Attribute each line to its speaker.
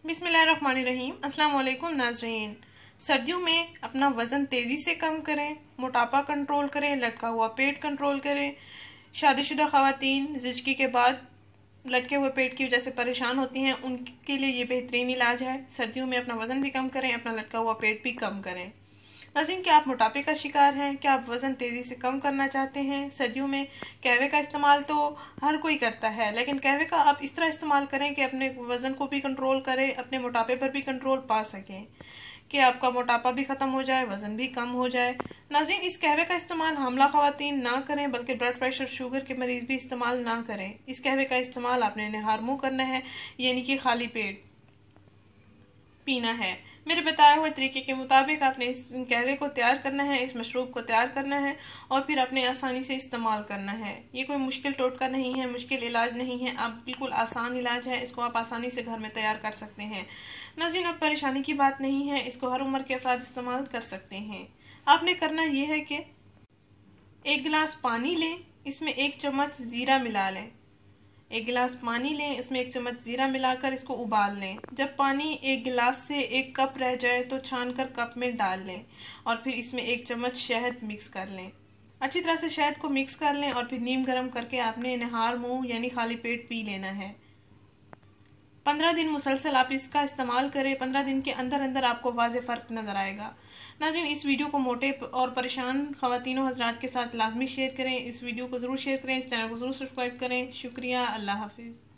Speaker 1: बिस्मिल्लाहिर्रहमानिर्रहीम। अस्सलाम वालेकुम नाज़रीन। सर्दियों में अपना वज़न तेज़ी से कम करें, मोटापा कंट्रोल करें, लटका हुआ पेट कंट्रोल करें। शादीशुदा ख़वातीन ज़िचकी के बाद लटके हुए पेट की वजह से परेशान होती हैं, उनके लिए ये बेहतरीन इलाज है। सर्दियों में अपना वज़न भी कम करें, अपना लटका हुआ पेट भी कम करें। नाज़रीन, क्या आप मोटापे का शिकार हैं? क्या आप वज़न तेज़ी से कम करना चाहते हैं? सर्दियों में कहवे का इस्तेमाल तो हर कोई करता है, लेकिन कहवे का आप इस तरह इस्तेमाल करें कि अपने वज़न को भी कंट्रोल करें, अपने मोटापे पर भी कंट्रोल पा सकें, कि आपका मोटापा भी ख़त्म हो जाए, वज़न भी कम हो जाए। नाज़रीन, इस कहवे का इस्तेमाल हामला ख़वातीन ना करें, बल्कि ब्लड प्रेशर शुगर के मरीज़ भी इस्तेमाल ना करें। इस कहवे का इस्तेमाल आपने नहार मुँह करना है, यानी कि खाली पेट पीना है। मेरे बताए हुए तरीके के मुताबिक आपने इस कहवे को तैयार करना है, इस मशरूब को तैयार करना है और फिर अपने आसानी से इस्तेमाल करना है। ये कोई मुश्किल टोटका नहीं है, मुश्किल इलाज नहीं है, आप बिल्कुल आसान इलाज है। इसको आप आसानी से घर में तैयार कर सकते हैं। नाज़रीन, अब परेशानी की बात नहीं है, इसको हर उम्र के अफराद इस्तेमाल कर सकते हैं। आपने करना ये है कि 1 गिलास पानी लें, इसमें 1 चम्मच ज़ीरा मिला लें। 1 गिलास पानी लें, इसमें 1 चम्मच ज़ीरा मिलाकर इसको उबाल लें। जब पानी 1 गिलास से 1 कप रह जाए तो छानकर कप में डाल लें और फिर इसमें 1 चम्मच शहद मिक्स कर लें। अच्छी तरह से शहद को मिक्स कर लें और फिर नीम गर्म करके आपने नहार मुंह यानी खाली पेट पी लेना है। 15 दिन मुसलसल आप इसका इस्तेमाल करें। 15 दिन के अंदर अंदर आपको वाज़े फ़र्क नज़र आएगा। नाज़रीन, इस वीडियो को मोटे और परेशान ख़वातीनों हज़रात के साथ लाजमी शेयर करें। इस वीडियो को ज़रूर शेयर करें, इस चैनल को ज़रूर सब्सक्राइब करें। शुक्रिया। अल्लाह हाफिज़।